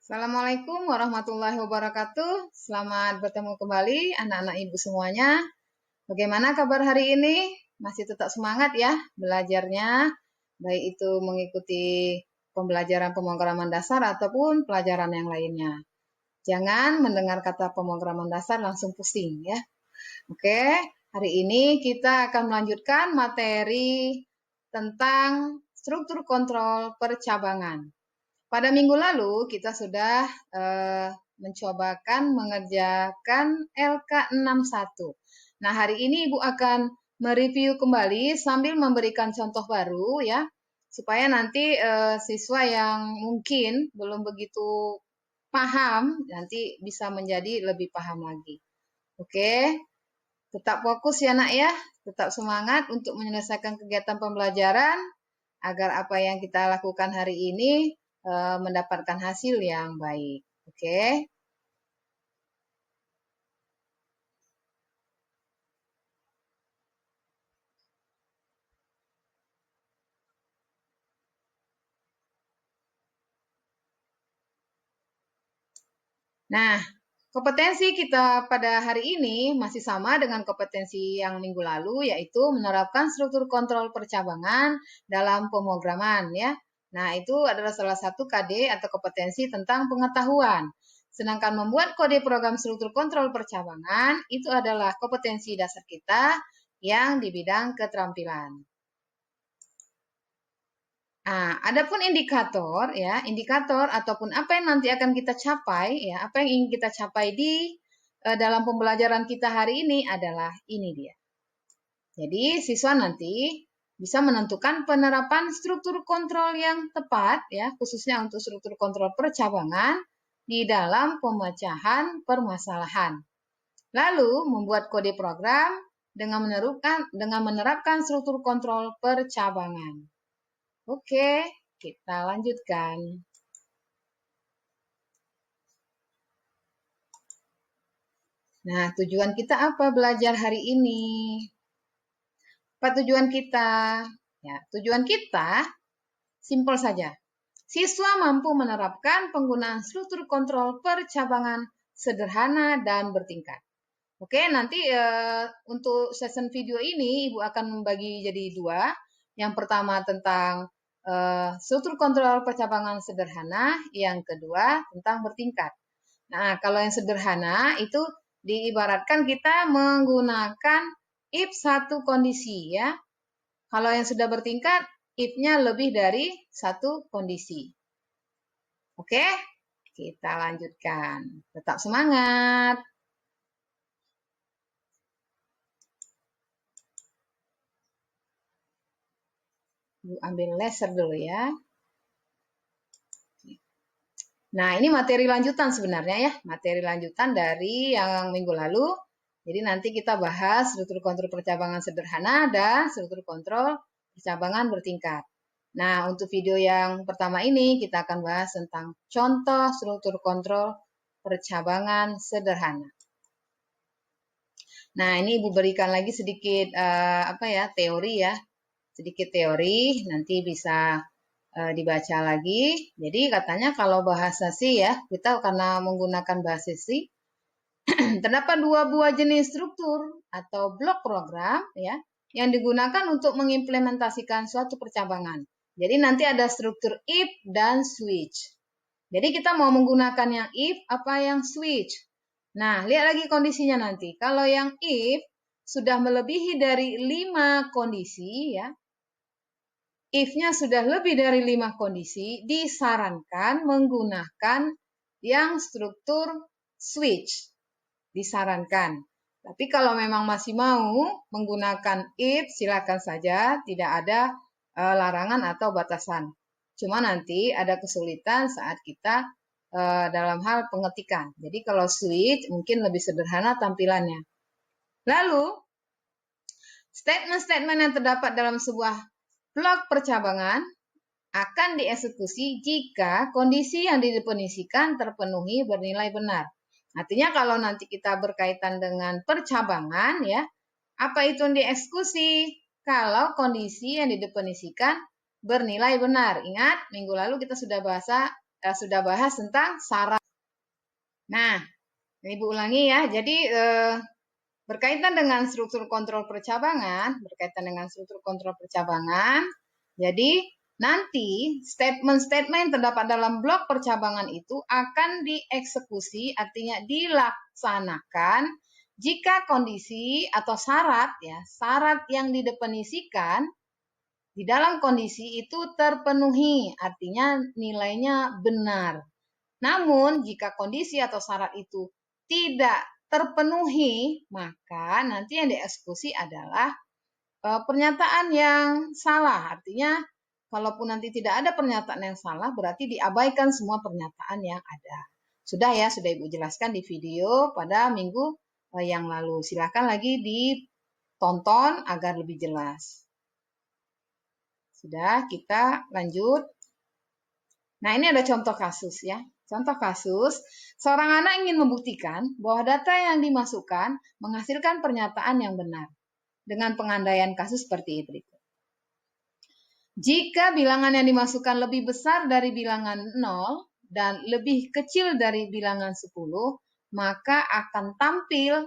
Assalamualaikum warahmatullahi wabarakatuh. Selamat bertemu kembali anak-anak ibu semuanya. Bagaimana kabar hari ini? Masih tetap semangat ya belajarnya, baik itu mengikuti pembelajaran pemrograman dasar ataupun pelajaran yang lainnya. Jangan mendengar kata pemrograman dasar langsung pusing ya. Oke, hari ini kita akan melanjutkan materi tentang struktur kontrol percabangan. Pada minggu lalu kita sudah mencobakan mengerjakan LK61. Nah, hari ini Ibu akan mereview kembali sambil memberikan contoh baru ya, supaya nanti siswa yang mungkin belum begitu paham nanti bisa menjadi lebih paham lagi. Oke, tetap fokus ya nak ya, tetap semangat untuk menyelesaikan kegiatan pembelajaran agar apa yang kita lakukan hari ini mendapatkan hasil yang baik. Oke. Nah, kompetensi kita pada hari ini masih sama dengan kompetensi yang minggu lalu, yaitu menerapkan struktur kontrol percabangan dalam pemrograman ya. Nah, itu adalah salah satu KD atau kompetensi tentang pengetahuan. Sedangkan membuat kode program struktur kontrol percabangan itu adalah kompetensi dasar kita yang di bidang keterampilan. Nah, adapun indikator ya, indikator ataupun apa yang nanti akan kita capai ya, apa yang ingin kita capai di dalam pembelajaran kita hari ini adalah ini dia. Jadi, siswa nanti bisa menentukan penerapan struktur kontrol yang tepat ya, khususnya untuk struktur kontrol percabangan di dalam pemecahan permasalahan. Lalu, membuat kode program dengan menerapkan struktur kontrol percabangan. Oke, kita lanjutkan. Nah, tujuan kita apa belajar hari ini? Apa tujuan kita? Ya, tujuan kita simpel saja. Siswa mampu menerapkan penggunaan struktur kontrol percabangan sederhana dan bertingkat. Oke, nanti untuk session video ini Ibu akan membagi jadi dua. Yang pertama tentang struktur kontrol percabangan sederhana, yang kedua tentang bertingkat. Nah, kalau yang sederhana itu diibaratkan kita menggunakan if satu kondisi ya. Kalau yang sudah bertingkat, if-nya lebih dari satu kondisi. Oke, kita lanjutkan. Tetap semangat. Bu ambil laser dulu ya. Nah, ini materi lanjutan sebenarnya ya. Materi lanjutan dari yang minggu lalu. Jadi nanti kita bahas struktur kontrol percabangan sederhana dan struktur kontrol percabangan bertingkat. Nah, untuk video yang pertama ini kita akan bahas tentang contoh struktur kontrol percabangan sederhana. Nah, ini Ibu berikan lagi sedikit teori ya. Sedikit teori, nanti bisa dibaca lagi. Jadi katanya kalau bahasa C ya, kita karena menggunakan bahasa C, terdapat dua buah jenis struktur atau blok program ya yang digunakan untuk mengimplementasikan suatu percabangan. Jadi nanti ada struktur if dan switch. Jadi kita mau menggunakan yang if apa yang switch. Nah, lihat lagi kondisinya nanti. Kalau yang if sudah melebihi dari 5 kondisi ya, if-nya sudah lebih dari 5 kondisi, disarankan menggunakan yang struktur switch. Disarankan. Tapi kalau memang masih mau menggunakan if, silakan saja, tidak ada larangan atau batasan. Cuma nanti ada kesulitan saat kita dalam hal pengetikan. Jadi kalau switch mungkin lebih sederhana tampilannya. Lalu, statement-statement yang terdapat dalam sebuah blok percabangan akan dieksekusi jika kondisi yang didefinisikan terpenuhi bernilai benar. Artinya kalau nanti kita berkaitan dengan percabangan ya, apa itu yang dieksekusi? Kalau kondisi yang didefinisikan bernilai benar. Ingat, minggu lalu kita sudah sudah bahas tentang syarat. Nah, Ibu ulangi ya. Jadi berkaitan dengan struktur kontrol percabangan, jadi nanti statement-statement yang terdapat dalam blok percabangan itu akan dieksekusi, artinya dilaksanakan jika kondisi atau syarat yang didefinisikan di dalam kondisi itu terpenuhi, artinya nilainya benar. Namun jika kondisi atau syarat itu tidak terpenuhi, maka nanti yang dieksekusi adalah pernyataan yang salah. Artinya, kalaupun nanti tidak ada pernyataan yang salah, berarti diabaikan semua pernyataan yang ada. Sudah Ibu jelaskan di video pada minggu yang lalu. Silakan lagi ditonton agar lebih jelas. Sudah, kita lanjut. Nah, ini ada contoh kasus ya. Contoh kasus, seorang anak ingin membuktikan bahwa data yang dimasukkan menghasilkan pernyataan yang benar dengan pengandaian kasus seperti berikut. Jika bilangan yang dimasukkan lebih besar dari bilangan 0 dan lebih kecil dari bilangan 10, maka akan tampil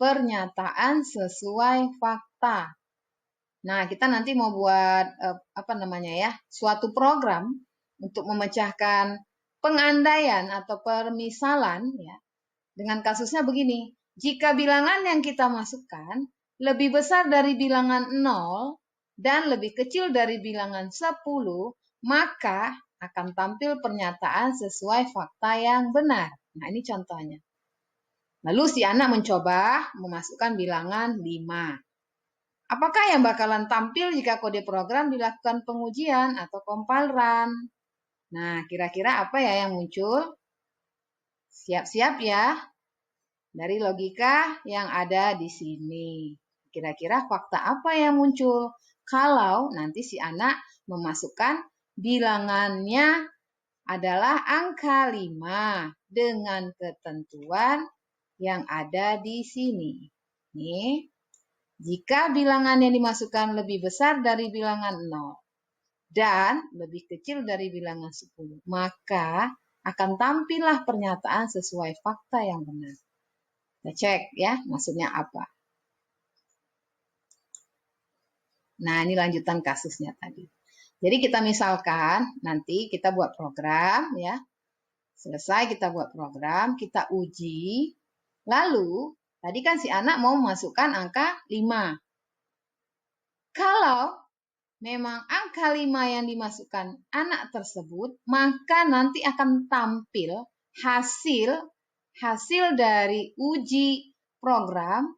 pernyataan sesuai fakta. Nah, kita nanti mau buat suatu program untuk memecahkan pengandaian atau permisalan ya. Dengan kasusnya begini, jika bilangan yang kita masukkan lebih besar dari bilangan 0 dan lebih kecil dari bilangan 10, maka akan tampil pernyataan sesuai fakta yang benar. Nah, ini contohnya. Lalu si anak mencoba memasukkan bilangan 5. Apakah yang bakalan tampil jika kode program dilakukan pengujian atau compile run? Nah, kira-kira apa ya yang muncul? Siap-siap ya. Dari logika yang ada di sini. Kira-kira fakta apa yang muncul kalau nanti si anak memasukkan bilangannya adalah angka 5 dengan ketentuan yang ada di sini. Nih, jika bilangan yang dimasukkan lebih besar dari bilangan 0 dan lebih kecil dari bilangan 10, maka akan tampillah pernyataan sesuai fakta yang benar. Kita cek ya, maksudnya apa. Nah, ini lanjutan kasusnya tadi. Jadi kita misalkan, nanti kita buat program ya. Selesai kita buat program, kita uji. Lalu, tadi kan si anak mau memasukkan angka 5. Kalau memang angka 5 yang dimasukkan anak tersebut, maka nanti akan tampil hasil dari uji program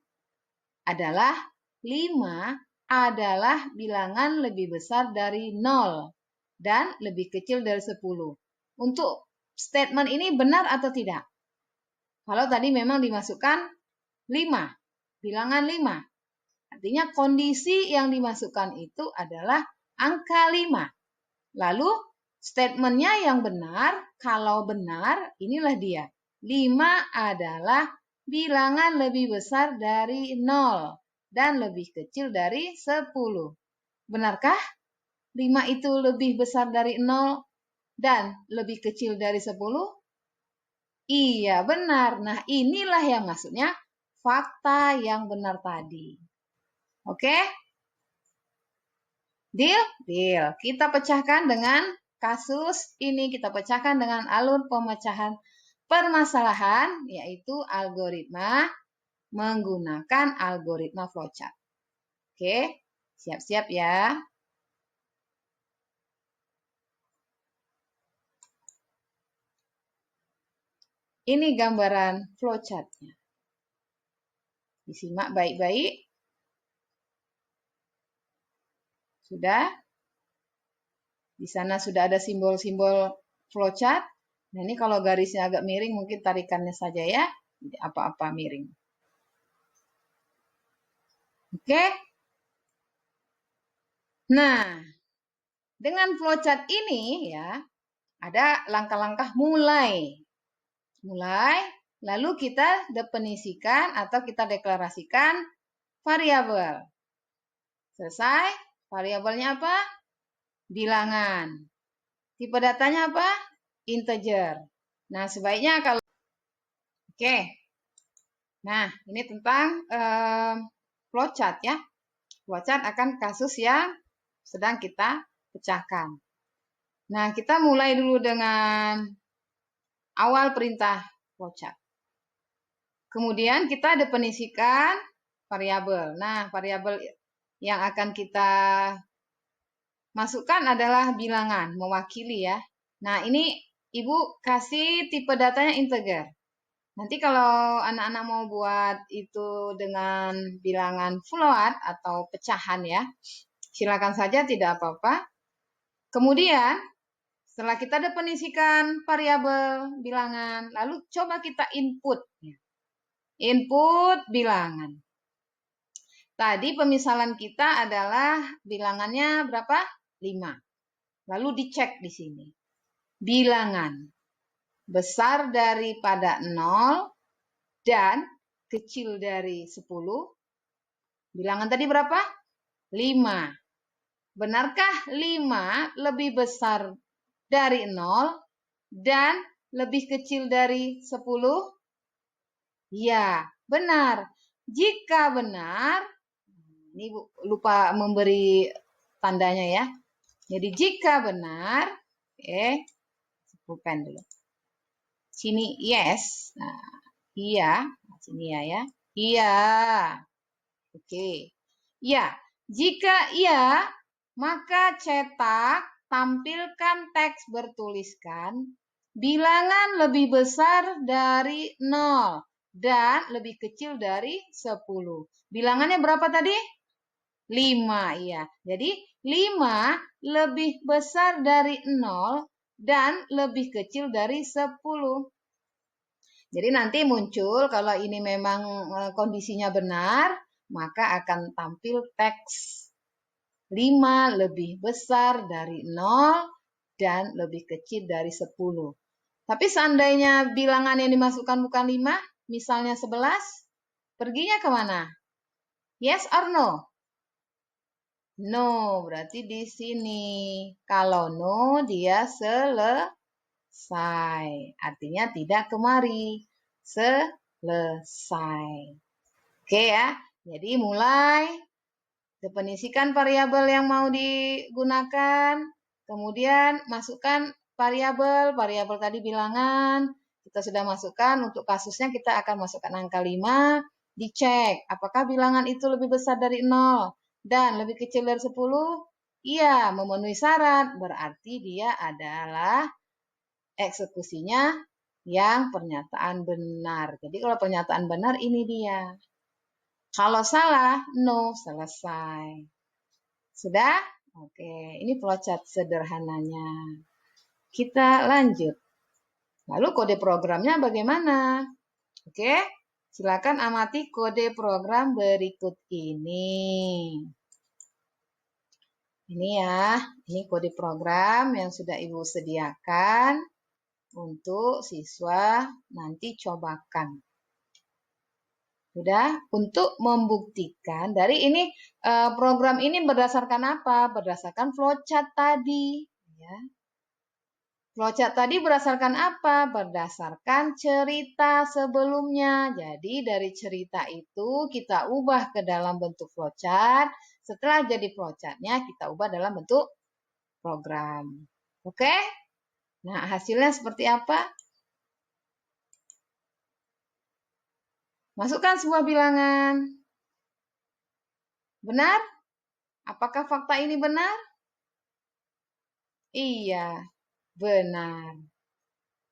adalah 5 adalah bilangan lebih besar dari 0 dan lebih kecil dari 10. Untuk statement ini benar atau tidak? Kalau tadi memang dimasukkan 5, bilangan 5. Artinya kondisi yang dimasukkan itu adalah angka 5. Lalu statementnya yang benar, kalau benar inilah dia. 5 adalah bilangan lebih besar dari 0 dan lebih kecil dari 10. Benarkah 5 itu lebih besar dari 0 dan lebih kecil dari 10? Iya, benar. Nah, inilah yang maksudnya fakta yang benar tadi. Oke? Deal? Deal. Kita pecahkan dengan kasus ini, kita pecahkan dengan alur pemecahan permasalahan, yaitu algoritma menggunakan algoritma flowchart. Oke, siap-siap ya. Ini gambaran flowchart-nya. Disimak baik-baik. Sudah? Di sana sudah ada simbol-simbol flowchart. Nah, ini kalau garisnya agak miring, mungkin tarikannya saja ya. Tidak apa-apa miring. Oke? Nah, dengan flowchart ini ya, ada langkah-langkah mulai. Lalu kita definisikan atau kita deklarasikan variabel. Selesai? Variabelnya apa? Bilangan. Tipe datanya apa? integer. Nah, sebaiknya kalau oke. Nah, ini tentang flowchart ya. Flowchart akan kasus yang sedang kita pecahkan. Nah, kita mulai dulu dengan awal perintah flowchart. Kemudian kita definisikan variabel. Nah, variabel yang akan kita masukkan adalah bilangan, mewakili ya. Nah, ini Ibu kasih tipe datanya integer. Nanti kalau anak-anak mau buat itu dengan bilangan float atau pecahan ya, silakan saja, tidak apa-apa. Kemudian, setelah kita definisikan variabel bilangan, lalu coba kita input. Input bilangan. Tadi pemisalan kita adalah bilangannya berapa? 5. Lalu dicek di sini. Bilangan besar daripada 0 dan kecil dari 10. Bilangan tadi berapa? 5. Benarkah 5 lebih besar dari 0 dan lebih kecil dari 10? Ya, benar. Jika benar, ini lupa memberi tandanya ya. Jadi jika benar, pulpen dulu. Sini yes. Nah, iya, sini ya. Iya. Oke. Ya, jika iya, maka cetak, tampilkan teks bertuliskan bilangan lebih besar dari 0 dan lebih kecil dari 10. Bilangannya berapa tadi? 5, iya. Jadi 5 lebih besar dari 0 dan lebih kecil dari 10. Jadi nanti muncul kalau ini memang kondisinya benar, maka akan tampil teks 5 lebih besar dari 0 dan lebih kecil dari 10. Tapi seandainya bilangan yang dimasukkan bukan 5, misalnya 11, perginya kemana? Yes or no? No, berarti di sini. Kalau no, dia selesai. Artinya tidak kemari. Selesai. Oke ya. Jadi mulai definisikan variabel yang mau digunakan. Kemudian masukkan variabel tadi bilangan. Kita sudah masukkan, untuk kasusnya kita akan masukkan angka 5. Dicek, apakah bilangan itu lebih besar dari 0? Dan lebih kecil dari 10? Iya, memenuhi syarat. Berarti dia adalah eksekusinya yang pernyataan benar. Jadi kalau pernyataan benar ini dia. Kalau salah, no, selesai. Sudah? Oke, ini flowchart sederhananya. Kita lanjut. Lalu kode programnya bagaimana? Oke, silakan amati kode program berikut ini. Ini ya, ini kode program yang sudah Ibu sediakan untuk siswa nanti cobakan. Sudah, untuk membuktikan dari ini program ini berdasarkan apa? Berdasarkan flowchart tadi. Ya. Flowchart tadi berdasarkan apa? Berdasarkan cerita sebelumnya. Jadi dari cerita itu kita ubah ke dalam bentuk flowchart. Setelah jadi flowchartnya kita ubah dalam bentuk program. Oke? Nah, hasilnya seperti apa? Masukkan sebuah bilangan. Benar? Apakah fakta ini benar? Iya, benar.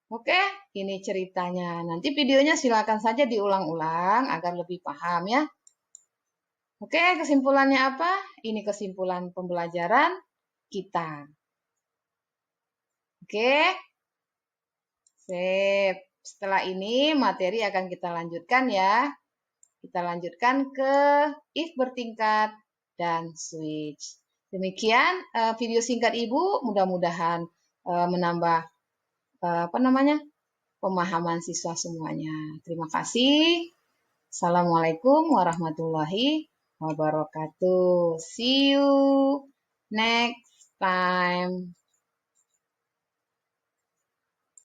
Oke, ini ceritanya. Nanti videonya silakan saja diulang-ulang agar lebih paham ya. Oke, kesimpulannya apa? Ini kesimpulan pembelajaran kita. Oke, sip. Setelah ini materi akan kita lanjutkan ya. Kita lanjutkan ke if bertingkat dan switch. Demikian video singkat Ibu, mudah-mudahan menambah pemahaman siswa semuanya. Terima kasih. Assalamualaikum warahmatullahi wabarakatuh. See you next time.